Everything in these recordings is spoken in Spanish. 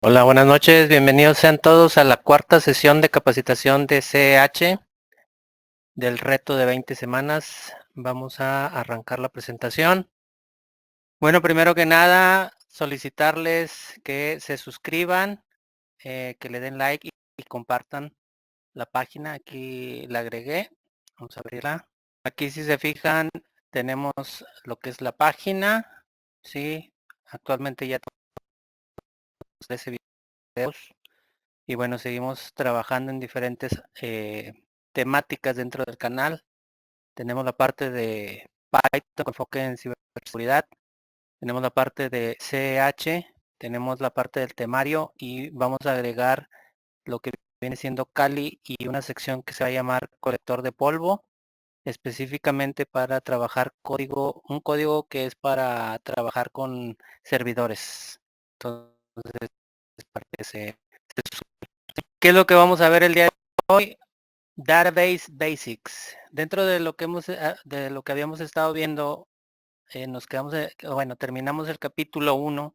Hola, buenas noches. Bienvenidos sean todos a la cuarta sesión de capacitación de CH del reto de 20 semanas. Vamos a arrancar la presentación. Bueno, primero que nada, solicitarles que se suscriban, que le den like y compartan la página. Aquí la agregué. Vamos a abrirla. Aquí si se fijan, tenemos lo que es la página. Sí, actualmente ya tenemos 13 videos. Y bueno, seguimos trabajando en diferentes temáticas dentro del canal. Tenemos la parte de Python con enfoque en ciberseguridad. Tenemos la parte de CH. Tenemos la parte del temario y vamos a agregar lo que viene siendo Kali y una sección que se va a llamar colector de polvo, específicamente para trabajar código, un código que es para trabajar con servidores. Entonces, para que ¿qué es lo que vamos a ver el día de hoy? Database Basics. Dentro de lo que de lo que habíamos estado viendo, nos quedamos, bueno, terminamos el capítulo 1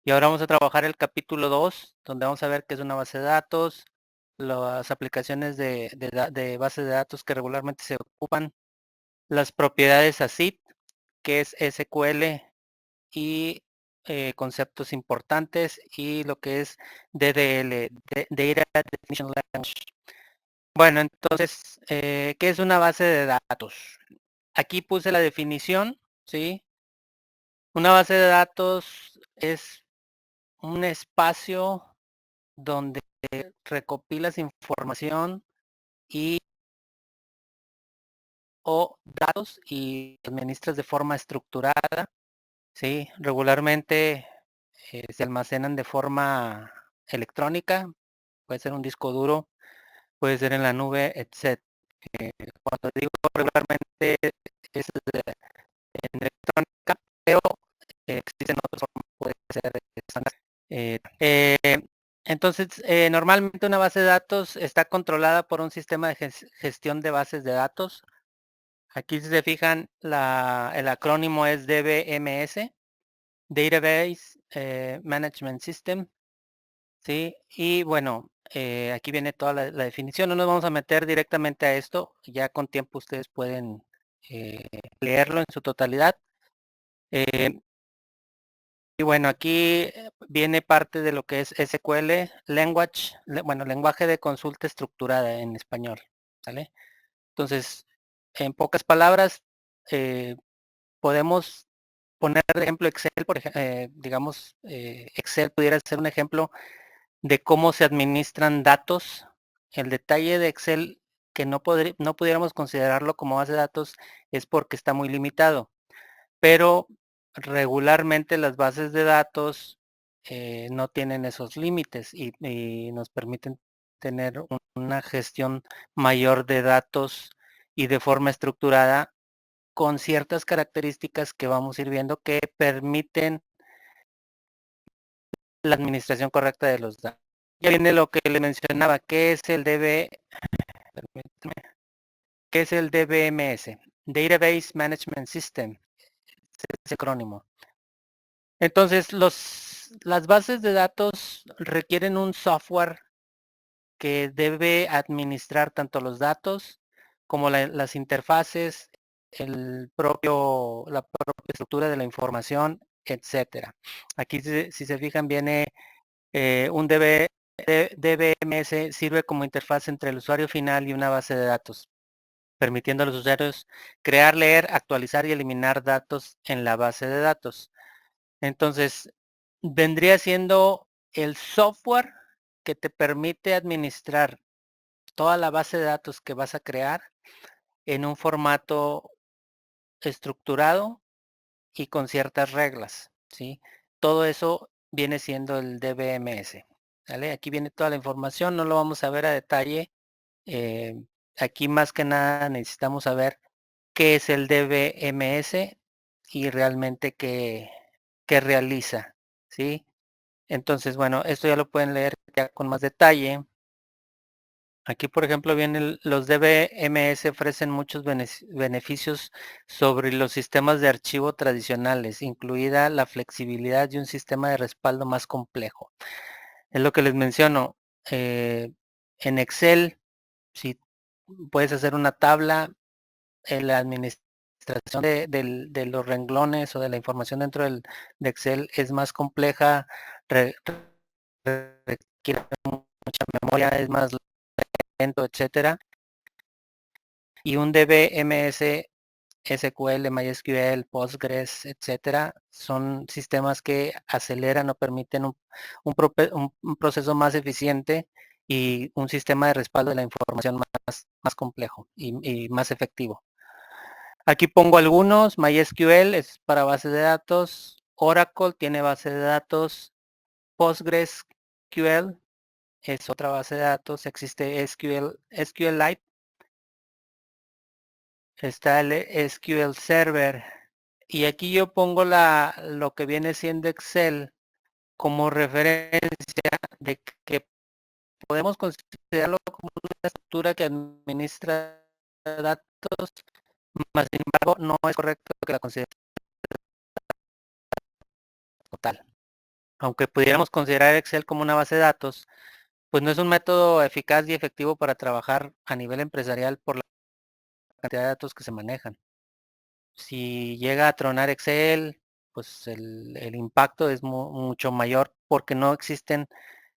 y ahora vamos a trabajar el capítulo 2, donde vamos a ver qué es una base de datos, las aplicaciones de bases de datos que regularmente se ocupan, las propiedades ACID, que es SQL y conceptos importantes y lo que es DDL, Data Definition Language. Bueno, entonces, ¿qué es una base de datos? Aquí puse la definición, ¿sí? Una base de datos es un espacio donde recopilas información y o datos y administras de forma estructurada, ¿sí? Regularmente se almacenan de forma electrónica, puede ser un disco duro, puede ser en la nube, etc. Cuando digo regularmente es en electrónica, pero existen otras formas, puede ser estándar. Entonces, normalmente una base de datos está controlada por un sistema de gestión de bases de datos. Aquí si se fijan, el acrónimo es DBMS, Database Management System, ¿sí? Y bueno, aquí viene toda la definición. No nos vamos a meter directamente a esto, ya con tiempo ustedes pueden leerlo en su totalidad. Y bueno, aquí viene parte de lo que es SQL, bueno, lenguaje de consulta estructurada en español, ¿sale? Entonces, en pocas palabras, podemos poner de ejemplo Excel, digamos, Excel pudiera ser un ejemplo de cómo se administran datos. El detalle de Excel que no pudiéramos considerarlo como base de datos es porque está muy limitado, pero regularmente las bases de datos no tienen esos límites y nos permiten tener una gestión mayor de datos y de forma estructurada con ciertas características que vamos a ir viendo que permiten la administración correcta de los datos. Ya viene lo que le mencionaba, ¿qué es el permíteme, qué es el DBMS? Database Management System, es el acrónimo. Entonces, las bases de datos requieren un software que debe administrar tanto los datos como las interfaces, la propia estructura de la información, etcétera. Aquí, si se fijan, viene un DBMS, sirve como interfaz entre el usuario final y una base de datos, permitiendo a los usuarios crear, leer, actualizar y eliminar datos en la base de datos. Entonces, vendría siendo el software que te permite administrar toda la base de datos que vas a crear en un formato estructurado y con ciertas reglas, ¿sí? Todo eso viene siendo el DBMS, ¿vale? Aquí viene toda la información, no lo vamos a ver a detalle. eh, Aquí más que nada necesitamos saber qué es el DBMS y realmente qué realiza, ¿sí? Entonces, bueno, esto ya lo pueden leer ya con más detalle. Aquí, por ejemplo, vienen los DBMS ofrecen muchos beneficios sobre los sistemas de archivo tradicionales, incluida la flexibilidad y un sistema de respaldo más complejo. Es lo que les menciono. En Excel, si puedes hacer una tabla, en la administración de los renglones o de la información dentro de Excel es más compleja, requiere mucha memoria, es más lento, etcétera. Y un DBMS, SQL, MySQL, Postgres, etcétera, son sistemas que aceleran o permiten un proceso más eficiente y un sistema de respaldo de la información más complejo y más efectivo. Aquí pongo algunos. MySQL es para base de datos. Oracle tiene base de datos. PostgreSQL es otra base de datos. Existe SQLite. Está el SQL Server. Y aquí yo pongo lo que viene siendo Excel como referencia de que podemos considerarlo como una estructura que administra datos, más sin embargo no es correcto que la considere total. Aunque pudiéramos considerar Excel como una base de datos, pues no es un método eficaz y efectivo para trabajar a nivel empresarial por la cantidad de datos que se manejan. Si llega a tronar Excel, pues el impacto es mucho mayor porque no existen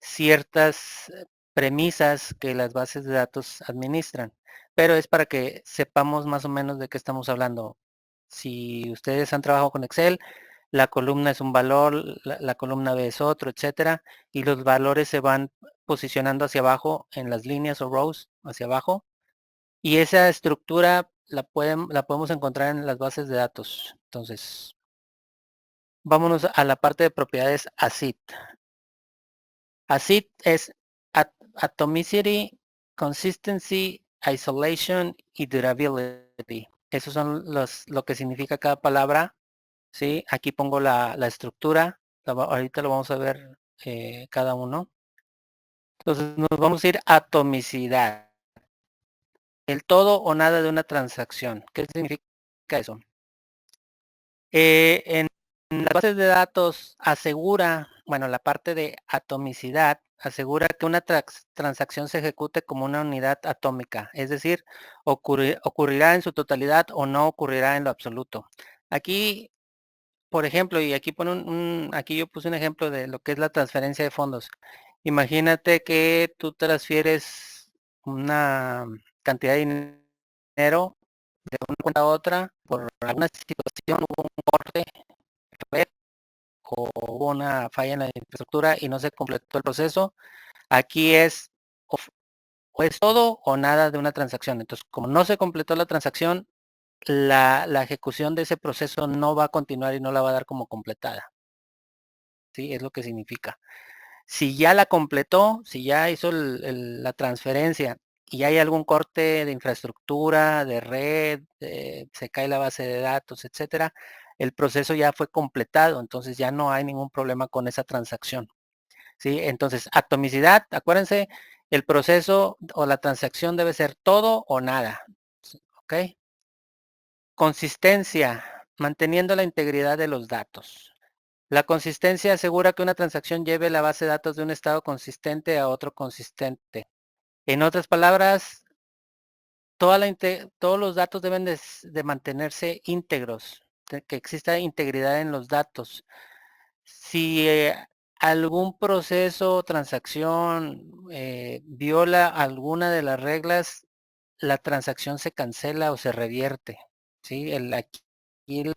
ciertas premisas que las bases de datos administran. Pero es para que sepamos más o menos de qué estamos hablando. Si ustedes han trabajado con Excel, la columna es un valor, la columna B es otro, etcétera, y los valores se van posicionando hacia abajo en las líneas o rows hacia abajo y esa estructura la podemos encontrar en las bases de datos. Entonces, vámonos a la parte de propiedades ACID. ACID es Atomicity, Consistency, Isolation y Durability. Esos son lo que significa cada palabra. ¿Sí? Aquí pongo la estructura. Ahorita lo vamos a ver cada uno. Entonces nos vamos a ir a atomicidad. El todo o nada de una transacción. ¿Qué significa eso? En las bases de datos asegura, bueno, la parte de atomicidad asegura que una transacción se ejecute como una unidad atómica, es decir, ocurrirá en su totalidad o no ocurrirá en lo absoluto. Aquí, por ejemplo, y aquí aquí yo puse un ejemplo de lo que es la transferencia de fondos. Imagínate que tú transfieres una cantidad de dinero de una cuenta a otra por alguna situación, hubo un corte red o hubo una falla en la infraestructura y no se completó el proceso. Aquí o es todo o nada de una transacción. Entonces, como no se completó la transacción, la ejecución de ese proceso no va a continuar y no la va a dar como completada. ¿Sí? Es lo que significa. Si ya la completó, si ya hizo la transferencia y hay algún corte de infraestructura, de red, se cae la base de datos, etcétera, el proceso ya fue completado, entonces ya no hay ningún problema con esa transacción. ¿Sí? Entonces, atomicidad, acuérdense, el proceso o la transacción debe ser todo o nada. ¿Ok? Consistencia, manteniendo la integridad de los datos. La consistencia asegura que una transacción lleve la base de datos de un estado consistente a otro consistente. En otras palabras, todos los datos deben de mantenerse íntegros, que exista integridad en los datos. Si algún proceso o transacción viola alguna de las reglas, la transacción se cancela o se revierte. ¿Sí? Aquí lo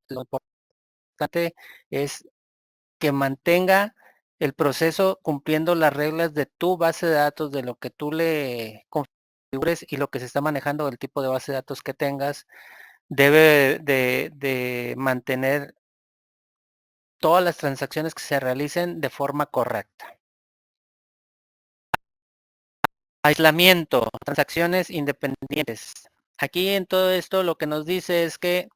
importante es que mantenga el proceso cumpliendo las reglas de tu base de datos, de lo que tú le configures y lo que se está manejando, el tipo de base de datos que tengas, debe de mantener todas las transacciones que se realicen de forma correcta. Aislamiento, transacciones independientes. Aquí en todo esto lo que nos dice es que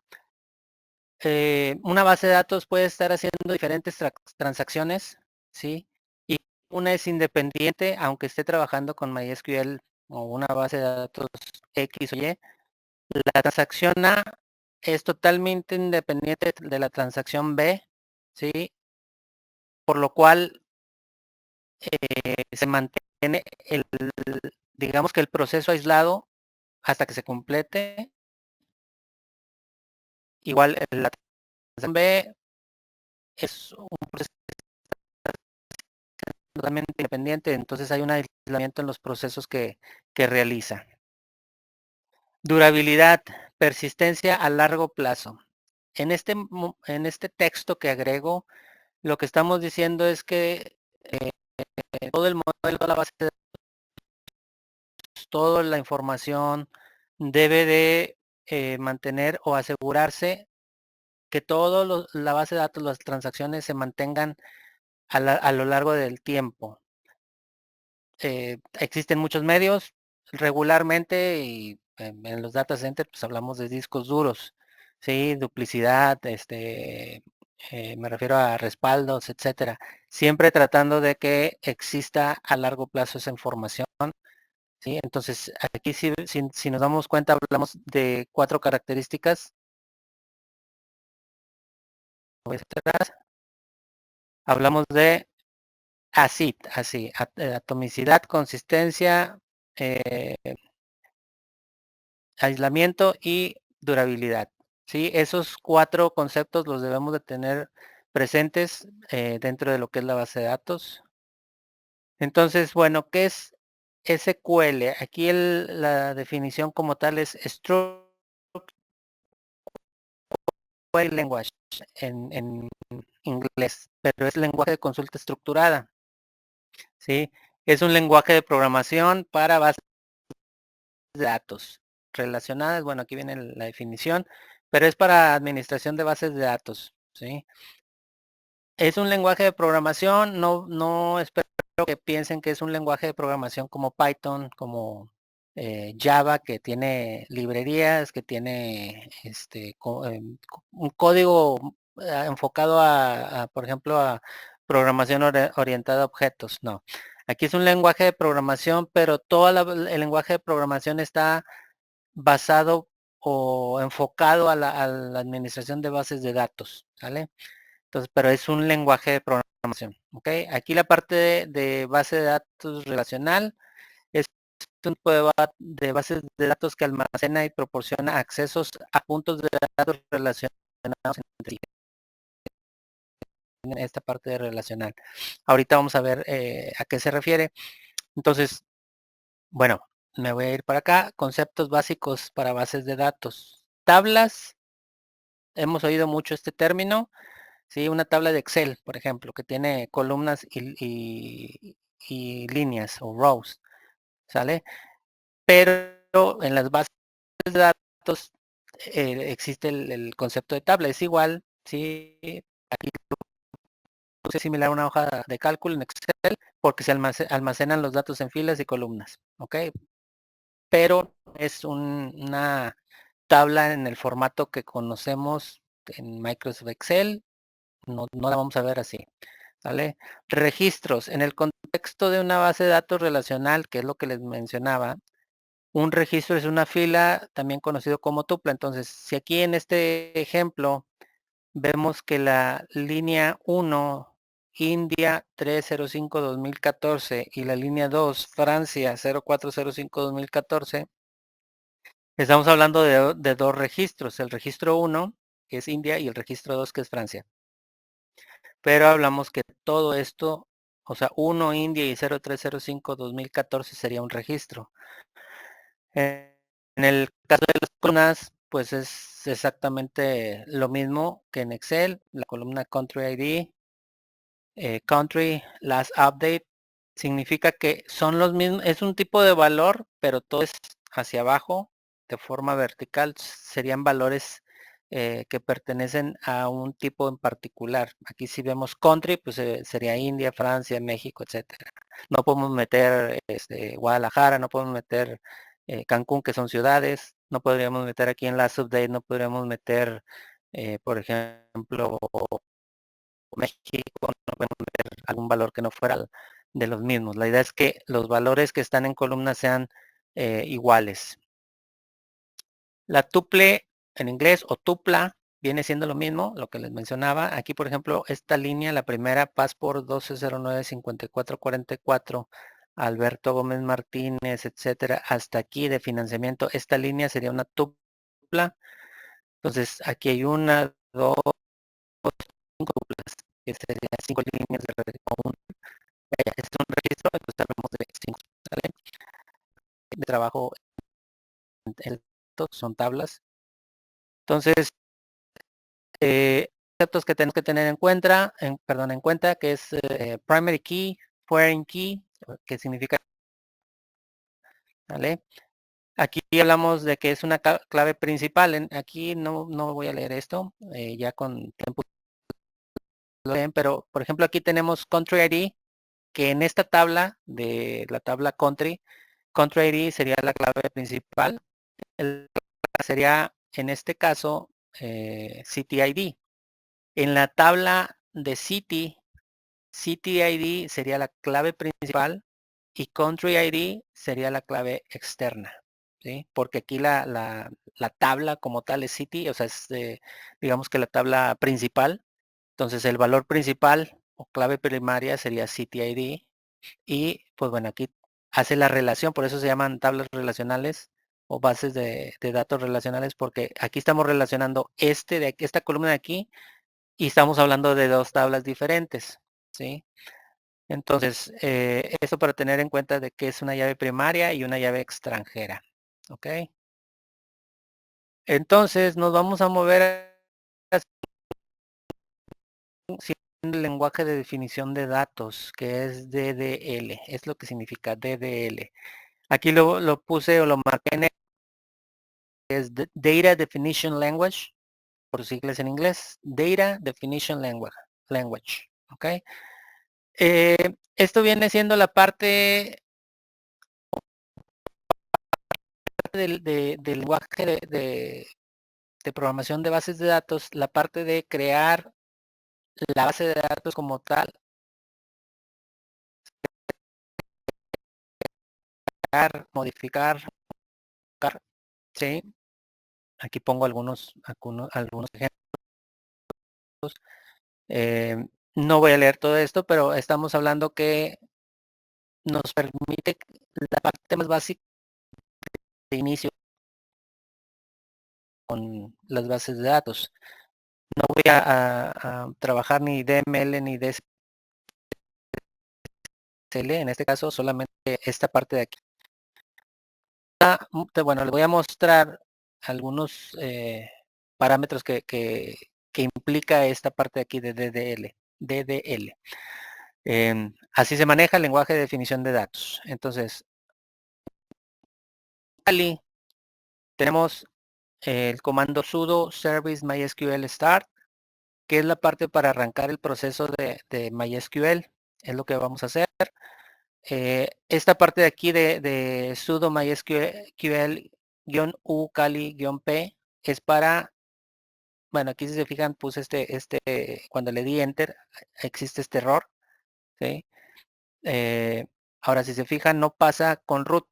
una base de datos puede estar haciendo diferentes transacciones, ¿sí? Y una es independiente, aunque esté trabajando con MySQL o una base de datos X o Y. La transacción A es totalmente independiente de la transacción B, ¿sí? Por lo cual se mantiene digamos que el proceso aislado hasta que se complete. Igual la transición B es un proceso totalmente independiente, entonces hay un aislamiento en los procesos que realiza. Durabilidad, persistencia a largo plazo. En este texto que agrego, lo que estamos diciendo es que todo el modelo de la base de datos, toda la información debe de mantener o asegurarse que toda la base de datos, las transacciones se mantengan a lo largo del tiempo. Existen muchos medios regularmente y en los data centers pues hablamos de discos duros, sí, duplicidad, me refiero a respaldos, etcétera. Siempre tratando de que exista a largo plazo esa información, sí. Entonces aquí si nos damos cuenta hablamos de 4 características. Hablamos de atomicidad, consistencia, eh, aislamiento y durabilidad. ¿Sí? Esos 4 conceptos los debemos de tener presentes dentro de lo que es la base de datos. Entonces, bueno, ¿qué es SQL? Aquí la definición como tal es Structured Query Language en inglés, pero es lenguaje de consulta estructurada. ¿Sí? Es un lenguaje de programación para bases de datos relacionadas. Bueno, aquí viene la definición, pero es para administración de bases de datos. ¿Sí? Es un lenguaje de programación, no espero que piensen que es un lenguaje de programación como Python, como Java, que tiene librerías, que tiene un código enfocado por ejemplo, a programación orientada a objetos. No, aquí es un lenguaje de programación, pero todo el lenguaje de programación está basado o enfocado a la administración de bases de datos, ¿vale? Entonces, pero es un lenguaje de programación, ¿ok? Aquí la parte de base de datos relacional es un tipo de bases de datos que almacena y proporciona accesos a puntos de datos relacionados entre sí, en esta parte de relacional. Ahorita vamos a ver a qué se refiere. Entonces, bueno, me voy a ir para acá. Conceptos básicos para bases de datos. Tablas, hemos oído mucho este término. Sí, una tabla de Excel, por ejemplo, que tiene columnas y líneas o rows, ¿sale? Pero en las bases de datos existe el concepto de tabla, es igual, ¿sí? Aquí es similar a una hoja de cálculo en Excel porque se almacenan los datos en filas y columnas, ¿ok? Pero es una tabla en el formato que conocemos en Microsoft Excel, no la vamos a ver así. ¿Vale? Registros. En el contexto de una base de datos relacional, que es lo que les mencionaba, un registro es una fila, también conocido como tupla. Entonces, si aquí en este ejemplo vemos que la línea 1, India 305-2014 y la línea 2, Francia 0405-2014, estamos hablando de 2 registros. El registro 1, que es India, y el registro 2, que es Francia. Pero hablamos que todo esto, o sea, 1 India y 0305-2014 sería un registro. En el caso de las columnas, pues es exactamente lo mismo que en Excel, la columna Country ID, Country Last Update, significa que son los mismos, es un tipo de valor, pero todo es hacia abajo, de forma vertical, serían valores que pertenecen a un tipo en particular. Aquí si vemos country, pues sería India, Francia, México, etcétera. No podemos meter Guadalajara, no podemos meter Cancún, que son ciudades, no podríamos meter aquí en Last Update, no podríamos meter, por ejemplo, México, no podemos meter algún valor que no fuera de los mismos. La idea es que los valores que están en columnas sean iguales. La tuple en inglés o tupla viene siendo lo mismo, lo que les mencionaba. Aquí, por ejemplo, esta línea, la primera, Passport 1209-5444, Alberto Gómez Martínez, etcétera, hasta aquí de financiamiento. Esta línea sería una tupla. Entonces, aquí hay una, dos, cinco duplas, que serían 5 líneas es un registro, entonces hablamos de 5, ¿sale? De trabajo, son tablas. Entonces, conceptos que tenemos que tener en cuenta, que es primary key, foreign key, que significa, ¿vale? Aquí hablamos de que es una clave principal. Aquí no voy a leer esto, ya con tiempo lo leen, pero por ejemplo aquí tenemos country ID, que en esta tabla, de la tabla country ID sería la clave principal. Sería en este caso City ID. En la tabla de City ID sería la clave principal y Country ID sería la clave externa, ¿sí? Porque aquí la tabla como tal es City, o sea, es digamos que la tabla principal. Entonces el valor principal o clave primaria sería City ID y pues bueno, aquí hace la relación, por eso se llaman tablas relacionales o bases de datos relacionales, porque aquí estamos relacionando esta columna de aquí y estamos hablando de dos tablas diferentes, ¿sí? Entonces, esto para tener en cuenta de que es una llave primaria y una llave extranjera, ¿ok? Entonces, nos vamos a mover hacia el lenguaje de definición de datos, que es DDL, es lo que significa DDL. Aquí lo puse o lo marqué en es Data Definition Language, por siglas en inglés, Data Definition Language, ¿ok? Esto viene siendo la parte del lenguaje de programación de bases de datos, la parte de crear la base de datos como tal, modificar, ¿sí? Aquí pongo algunos ejemplos. Eh, no voy a leer todo esto, pero estamos hablando que nos permite la parte más básica de inicio con las bases de datos. No voy a trabajar ni DML ni DSL, en este caso solamente esta parte de aquí. Bueno, les voy a mostrar algunos parámetros que implica esta parte de aquí de DDL. Así se maneja el lenguaje de definición de datos. Entonces, tenemos el comando sudo service mysql start, que es la parte para arrancar el proceso de MySQL. Es lo que vamos a hacer. Esta parte de aquí de sudo mysql-u cali-p es para, bueno, aquí si se fijan puse cuando le di enter existe este error, ¿sí? Ahora si se fijan no pasa con root,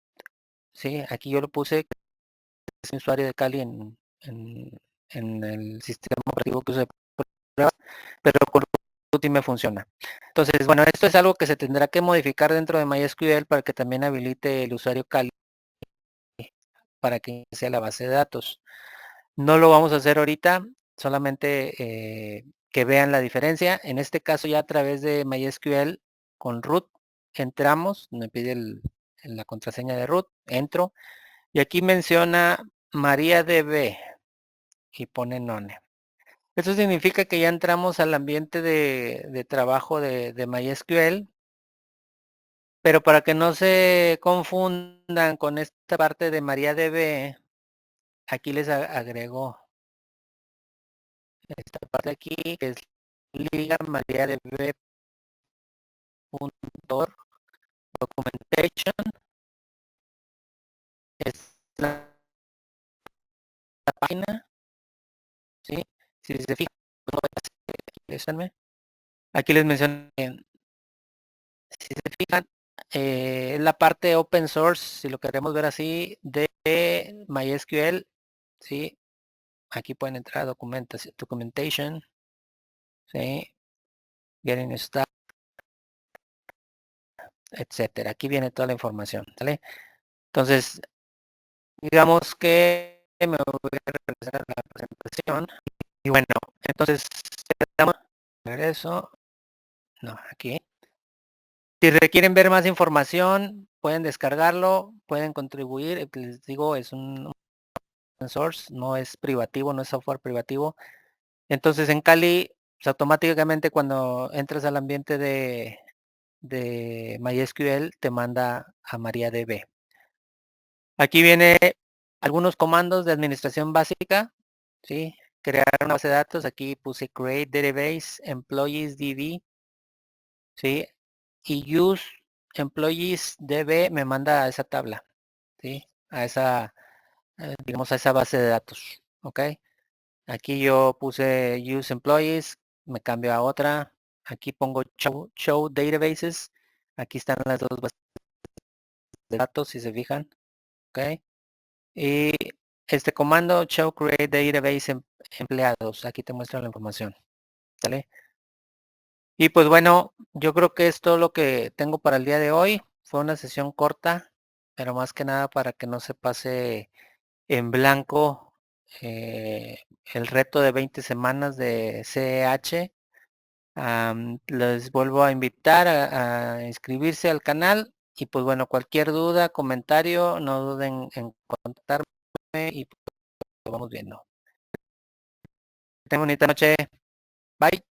¿sí? Aquí yo lo puse, es mi usuario de Kali en el sistema operativo que uso de pruebas, pero con root sí me funciona. Entonces, bueno, esto es algo que se tendrá que modificar dentro de MySQL para que también habilite el usuario Kali para que sea la base de datos. No lo vamos a hacer ahorita, solamente que vean la diferencia. En este caso ya a través de MySQL con root entramos, me pide la contraseña de root, entro y aquí menciona MariaDB y pone none. Eso significa que ya entramos al ambiente de trabajo de MySQL, pero para que no se confundan con esta parte de MariaDB, aquí les agrego esta parte aquí, que es liga mariadb.org documentation, es la página, ¿sí? Si se fijan, aquí les mencioné, si se fijan, la parte open source, si lo queremos ver así, de MySQL, ¿sí? aquí pueden entrar a documentation, ¿sí? Getting started, etcétera. Aquí viene toda la información, ¿vale? Entonces, digamos que me voy a regresar a la presentación. Y bueno, entonces, regreso. No, aquí. Si requieren ver más información, pueden descargarlo, pueden contribuir. Les digo, es un open source, no es privativo, no es software privativo. Entonces en Kali, pues, automáticamente cuando entras al ambiente de MySQL, te manda a MariaDB. Aquí viene algunos comandos de administración básica, ¿sí? Crear una base de datos, aquí puse create database, employees DB, ¿sí? Y use employees DB me manda a esa tabla, ¿sí? A esa, digamos, a esa base de datos, ¿ok? Aquí yo puse use employees, me cambio a otra. Aquí pongo show databases. Aquí están las dos bases de datos, si se fijan, ¿ok? Y este comando show create database empleados. Aquí te muestra la información, ¿sale? Y pues bueno, yo creo que es todo lo que tengo para el día de hoy. Fue una sesión corta, pero más que nada para que no se pase en blanco el reto de 20 semanas de CEH. Les vuelvo a invitar a inscribirse al canal y pues bueno, cualquier duda, comentario, no duden en contactarme y pues, lo vamos viendo. Tengan bonita noche. Bye.